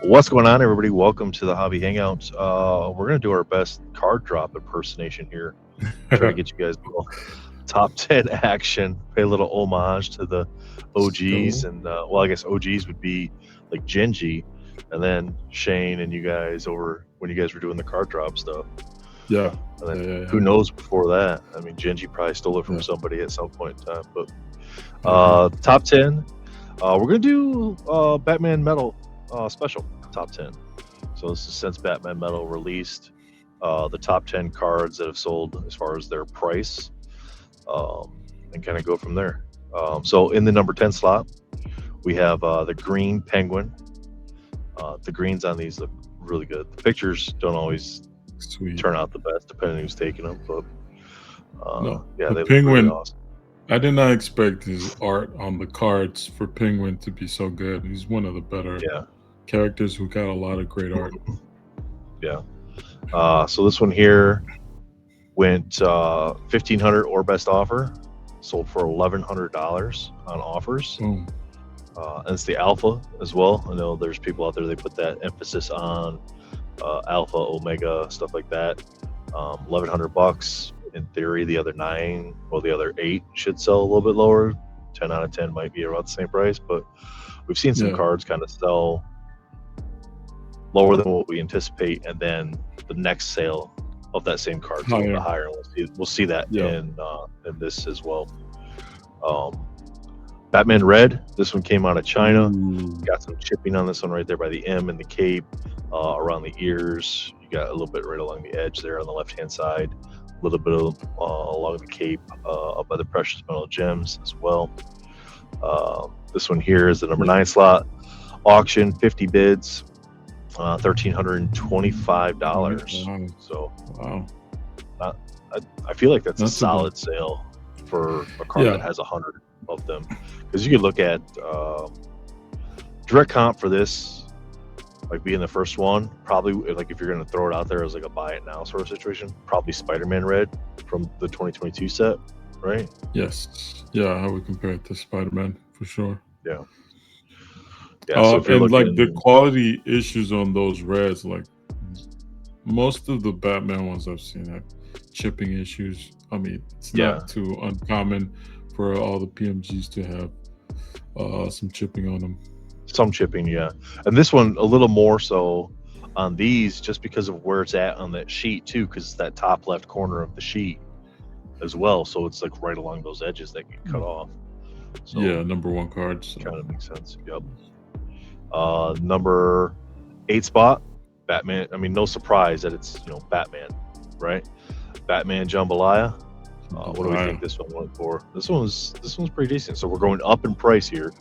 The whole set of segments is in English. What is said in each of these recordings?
What's going on, everybody? Welcome to the Hobby Hangout. We're going to do our best card drop impersonation here. Try to get you guys a little top 10 action, pay a little homage to the OGs. Cool. And, well, I guess OGs would be like Genji, and then Shane and you guys over when you guys were doing the card drop stuff. Yeah. And then Yeah. who knows before that? I mean, Genji probably stole it from Yeah. somebody at some point in time. But Okay. top 10, we're going to do Batman Metal special top 10. So this is since Batman Metal released, the top 10 cards that have sold as far as their price, and kind of go from there. So in the number 10 slot, we have the green penguin. The greens on these look really good. The pictures don't always Sweet. turn out the best depending on who's taking them, but No, yeah, the they look penguin. really awesome. I did not expect his art on the cards for Penguin to be so good. He's one of the better Yeah, characters who got a lot of great art. yeah. So this one here went 1,500 or best offer, sold for $1,100 on offers. Boom. And it's the alpha as well. I know there's people out there, they put that emphasis on alpha, omega, stuff like that. $1,100. In theory, the other the other 8 should sell a little bit lower. 10 out of 10 might be around the same price, but we've seen some Yeah. cards kind of sell lower than what we anticipate, and then the next sale of that same card is a little bit higher. We'll see that Yeah. in this as well. Batman Red. This one came out of China. Ooh. Got some chipping on this one right there by the M and the cape, around the ears. You got a little bit right along the edge there on the left-hand side. A little bit of, along the cape, up by the precious metal gems as well. This one here is the number 9 slot. Auction, 50 bids, $1,325. Wow. So Wow. I feel like that's a Not too solid sale for a card Yeah. that has 100 of them. Because you could look at direct comp for this, like being the first one, probably like if you're going to throw it out there as like a buy it now sort of situation, probably Spider-Man Red from the 2022 set, right? Yes. Yeah, I would compare it to Spider-Man for sure. Yeah. So if you're and like the looking, quality issues on those reds, like most of the Batman ones I've seen have chipping issues. I mean, it's Yeah. not too uncommon for all the PMGs to have some chipping on them. some chipping, yeah. And this one a little more so on these just because of where it's at on that sheet too, because it's that top left corner of the sheet as well. So it's like right along those edges that get cut off. So Yeah, number 1 cards. So. kind of makes sense. Yep. Number 8 spot, Batman. I mean, no surprise that it's Batman, right? Batman Jambalaya. What do we think this one went for? This one's pretty decent. So we're going up in price here.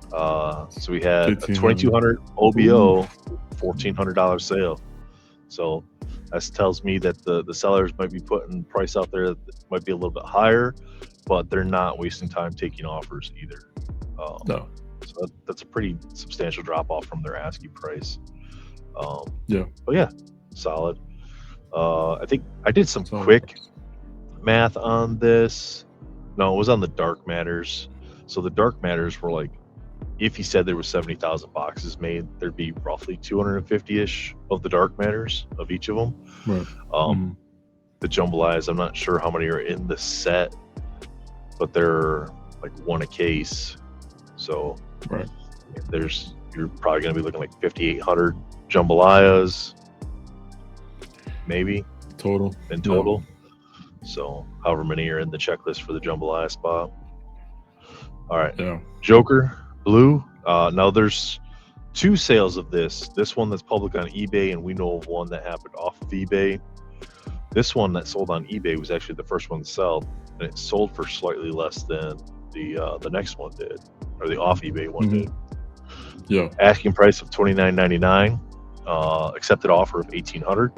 So we had a 2,200 OBO, $1,400 sale. So that tells me that the sellers might be putting price out there that might be a little bit higher, but they're not wasting time taking offers either. No. So that's a pretty substantial drop off from their asking price. Yeah. But yeah, solid. I think I did some Solid. quick math on this. No, it was on the dark matters. So the dark matters were like, if he said there was 70,000 boxes made, there'd be roughly 250-ish of the dark matters of each of them. Right. The Jambalayas, I'm not sure how many are in the set, but they're like one a case. So Right. you're probably going to be looking like 5,800 Jambalayas, maybe Total. in total. So however many are in the checklist for the Jambalaya spot. All right. Yeah. Joker blue. Now there's 2 sales of this. This one that's public on eBay, and we know of one that happened off of eBay. This one that sold on eBay was actually the first one to sell, and it sold for slightly less than the next one did, or the off eBay one did. Yeah. Asking price of $2,999. Accepted offer of $1,800.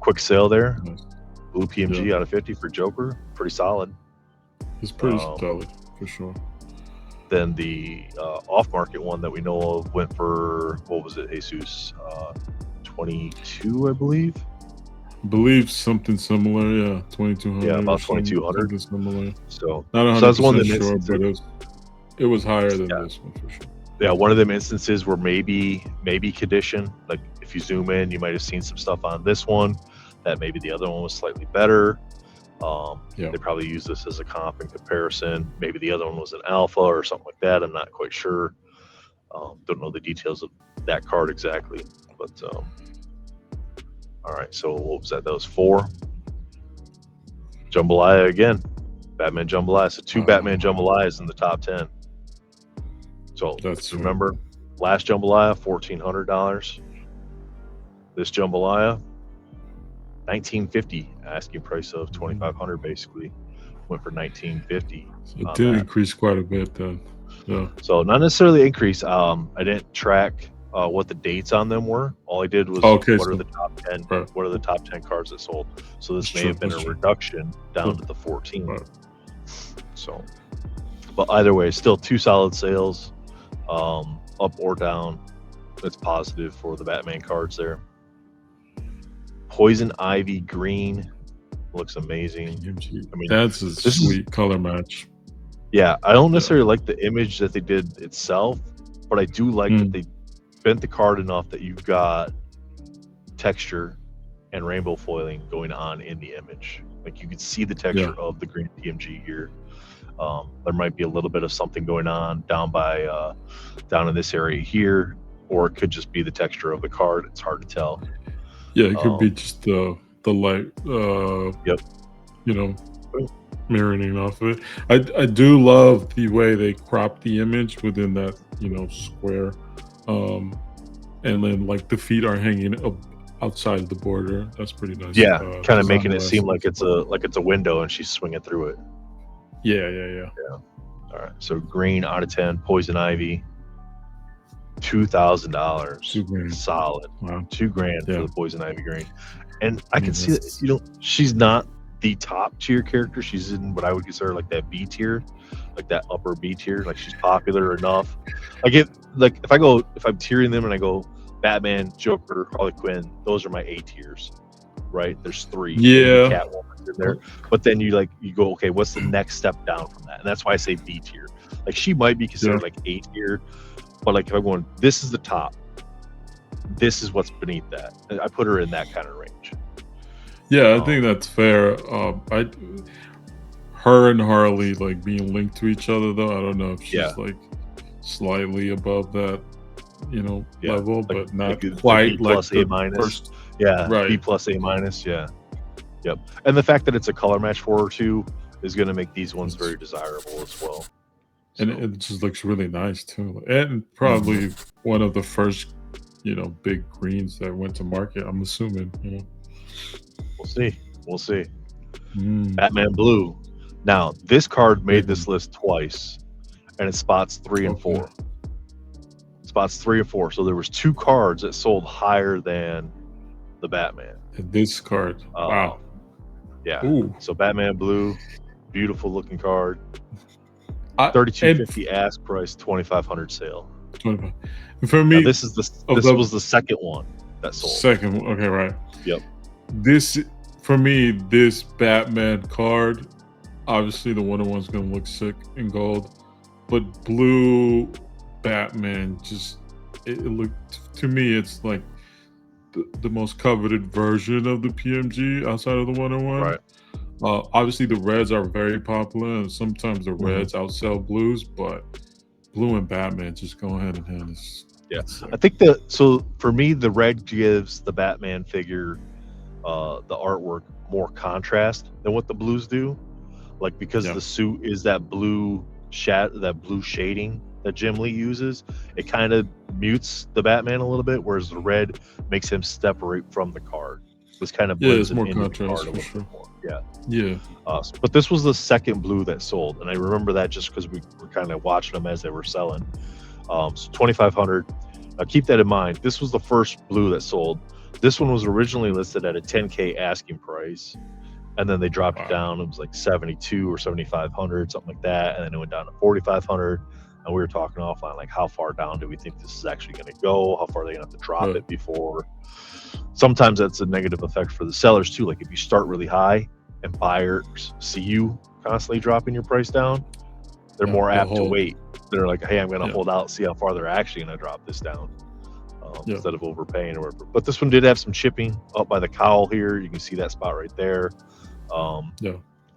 Quick sale there. Nice. Blue PMG out of 50 for Joker. Pretty solid. It's pretty solid for sure. Then the off-market one that we know of went for, what was it, Jesus? 22, I believe. Believe something similar, yeah, 2,200. Yeah, about 2,200. Something similar. So Not 100% that's one that sure, makes but sense. it was higher than this one for sure. Yeah, one of them instances where maybe condition. Like if you zoom in, you might have seen some stuff on this one that maybe the other one was slightly better. Yeah. They probably use this as a comp in comparison. Maybe the other one was an alpha or something like that. I'm not quite sure. Don't know the details of that card exactly. But all right, so what was that? That was 4. Jambalaya again. Batman Jambalaya. So 2 Batman Jambalayas in the top 10. So That's remember, last Jambalaya, $1,400. This Jambalaya, $1,950. Asking price of $2,500 basically. Went for $1,950. It did increase quite a bit then. Yeah. So not necessarily increase. I didn't track what the dates on them were. All I did was what are the top 10? Right. What are the top 10 cards that sold? So this may have been a reduction down to the 14. Right. So, but either way, still 2 solid sales, up or down. It's positive for the Batman cards there. Poison Ivy green looks amazing. PMG. I mean, that's a sweet color match. Yeah, I don't necessarily like the image that they did itself, but I do like that they bent the card enough that you've got texture and rainbow foiling going on in the image. Like you can see the texture of the green PMG here. There might be a little bit of something going on down by down in this area here, or it could just be the texture of the card. It's hard to tell. Yeah, it could be just the light. You know, mirroring off of it. I do love the way they crop the image within that square, and then like the feet are hanging up outside of the border. That's pretty nice. Yeah, kind of making it seem like it's a window and she's swinging through it. Yeah. All right, so green out of 10, Poison Ivy, $2,000. $2,000. Solid. Wow. $2,000 for the Poison Ivy green. And I can see that, she's not the top tier character. She's in what I would consider like that B tier, like that upper B tier. Like she's popular enough. If I'm tiering them and I go Batman, Joker, Harley Quinn, those are my A tiers, right? There's 3. Yeah. Catwoman in there. But then you go, okay, what's the next step down from that? And that's why I say B tier. Like she might be considered like A tier, but like if I'm going, this is the top, this is what's beneath that. I put her in that kind of range. Yeah, I think that's fair. Her and Harley like being linked to each other though. I don't know if she's like slightly above that, level, but not quite B plus like A minus. First. Yeah, right. B plus A minus. Yeah, yep. And the fact that it's a color match for her too is going to make these ones very desirable as well. So. And it just looks really nice too, and probably one of the first, big greens that went to market. I'm assuming. We'll see. Batman Blue. Now, this card made this list twice, and it spots 3 and 4. Spots 3 and 4. So there was 2 cards that sold higher than the Batman. This card. Wow. Yeah. Ooh. So Batman Blue, beautiful looking card. $3,250 ask price, $2,500 sale. 25. For me, now, this was the second one that sold. Second, okay, right. Yep. This Batman card, obviously the one's gonna look sick in gold, but blue Batman it looked to me it's like the most coveted version of the PMG outside of the 101. Right. Obviously the reds are very popular, and sometimes the reds outsell blues, but blue and Batman just go hand in hand. I think so for me, the red gives the Batman figure, the artwork, more contrast than what the blues do, like because the suit is that blue shading that Jim Lee uses. It kind of mutes the Batman a little bit, whereas the red makes him separate from the card. This kind of blends more into contrast the card for sure. More. But this was the second blue that sold, and I remember that just because we were kind of watching them as they were selling. So $2,500. Now keep that in mind. This was the first blue that sold. This one was originally listed at a $10K asking price, and then they dropped it down. It was like $7,200 or $7,500, something like that, and then it went down to $4,500. And we were talking offline, like how far down do we think this is actually going to go? How far are they going to have to drop it before? Sometimes that's a negative effect for the sellers too. Like if you start really high and buyers see you constantly dropping your price down, they're more apt to wait. they're like, hey, I'm going to hold out, see how far they're actually going to drop this down instead of overpaying or whatever. But this one did have some chipping up by the cowl here. You can see that spot right there. A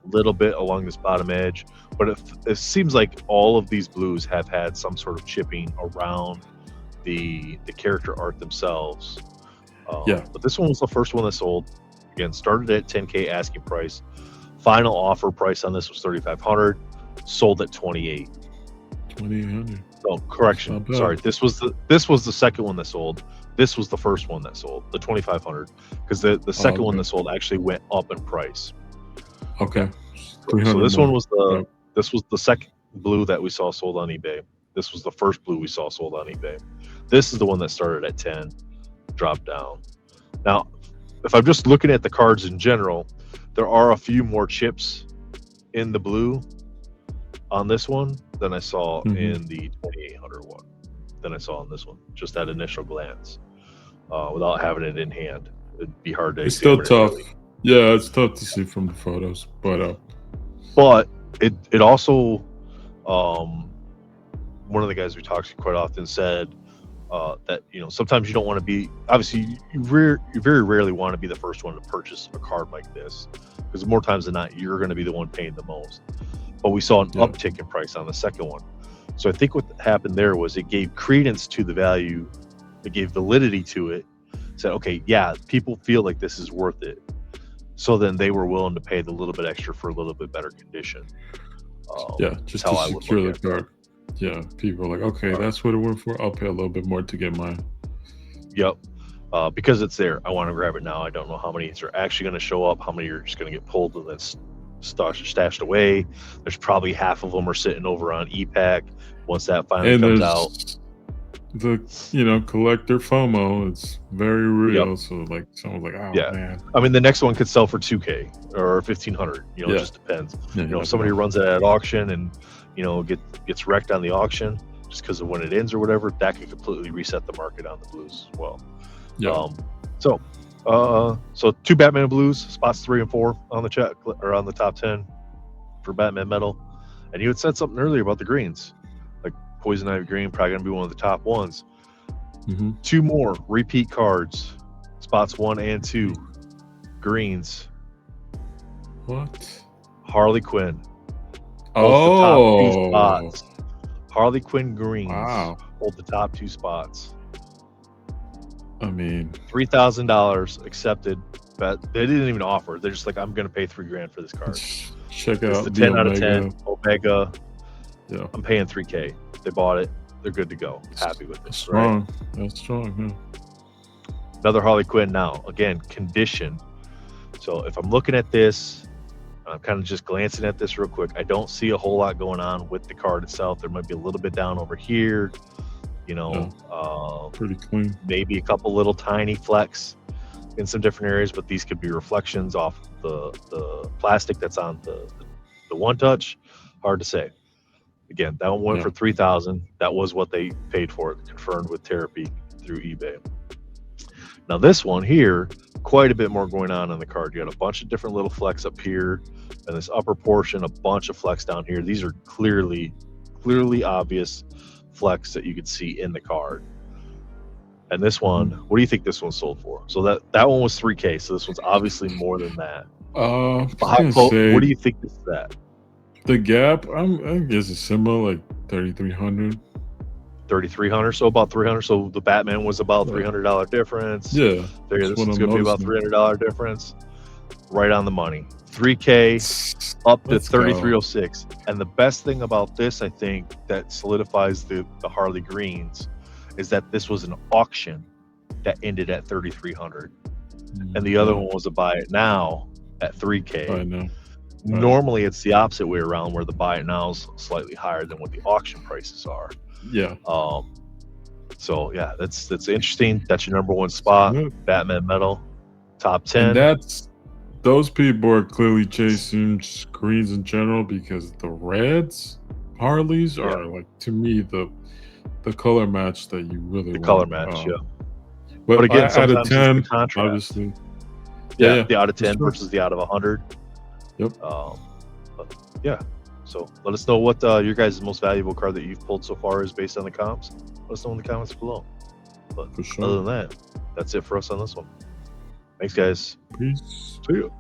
little bit along this bottom edge, but it seems like all of these blues have had some sort of chipping around the character art themselves. But this one was the first one that sold. Again, started at $10K asking price. Final offer price on this was $3,500. Sold at $2,800. $2,800. Oh, correction. Sorry, this was the second one that sold. This was the first one that sold, the $2,500, because the second one that sold actually went up in price. Okay. So this one was this was the second blue that we saw sold on eBay. This was the first blue we saw sold on eBay. This is the one that started at 10, dropped down. Now, if I'm just looking at the cards in general, there are a few more chips in the blue on this one than I saw in the 2,800 one, than I saw on this one. Just that initial glance, without having it in hand, it'd be hard to. It's still tough. Yeah, it's tough to see from the photos, but it also, one of the guys we talk to quite often said that sometimes you don't want to be, obviously you very rarely want to be the first one to purchase a card like this, because more times than not you're going to be the one paying the most. But we saw an uptick in price on the second one, so I think what happened there was it gave credence to the value, it gave validity to it. Said, okay, yeah, people feel like this is worth it. So then they were willing to pay the little bit extra for a little bit better condition. Just to secure the card. Yeah, people are like, okay, that's what it went for. I'll pay a little bit more to get mine. Yep. Because it's there. I want to grab it now. I don't know how many are actually going to show up, how many are just going to get pulled and then stashed away. There's probably half of them are sitting over on ePack once that finally comes out. The collector FOMO, it's very real. So like someone's like, oh man. I mean, the next one could sell for $2K or $1,500. It just depends. If somebody runs it at auction and gets wrecked on the auction just because of when it ends or whatever, that could completely reset the market on the blues as well. So 2 Batman blues, spots 3 and 4 on the check or on the top 10 for Batman metal. And you had said something earlier about the greens. Poison Ivy Green, probably going to be one of the top ones. 2 more repeat cards, spots 1 and 2, greens. What? Harley Quinn. The top 2 spots. Harley Quinn greens. Wow. Hold the top 2 spots. I mean, $3,000 accepted, but they didn't even offer. They're just like, I'm going to pay $3,000 for this card. Check out the 10 out of 10 Omega. Yeah, I'm paying $3,000. They bought it. They're good to go. Happy with this. Strong. Right? That's strong. Yeah. Another Harley Quinn now. Again, condition. So if I'm looking at this, I'm kind of just glancing at this real quick. I don't see a whole lot going on with the card itself. There might be a little bit down over here. Pretty clean. Maybe a couple little tiny flecks in some different areas, but these could be reflections off the plastic that's on the One Touch. Hard to say. Again, that one went for $3,000. That was what they paid for it, confirmed with therapy through eBay. Now this one here, quite a bit more going on the card. You got a bunch of different little flecks up here, and this upper portion, a bunch of flecks down here. These are clearly obvious flecks that you could see in the card. And this one, what do you think this one sold for? So that one was $3,000. So this one's obviously more than that. What do you think this is at? The gap, I guess it's similar, like 3,300. 3,300, so about $300. So the Batman was about $300 difference. Yeah, this one's going to be about $300 difference. Right on the money. $3,000 up to 3,306. And the best thing about this, I think, that solidifies the Harley greens, is that this was an auction that ended at 3,300, and the other one was a buy it now at $3,000. I know. Normally, it's the opposite way around, where the buy it now is slightly higher than what the auction prices are. Yeah. So yeah, that's interesting. That's your number 1 spot, Batman metal, top 10. And those people are clearly chasing greens in general, because the reds Harleys are like, to me, the color match that you really want. Color match, But again, out of 10, obviously. The out of 10 versus the out of 100. Yep. So let us know what your guys' most valuable card that you've pulled so far is based on the comps. Let us know in the comments below. But For sure. other than that, that's it for us on this one. Thanks, guys. Peace. See you.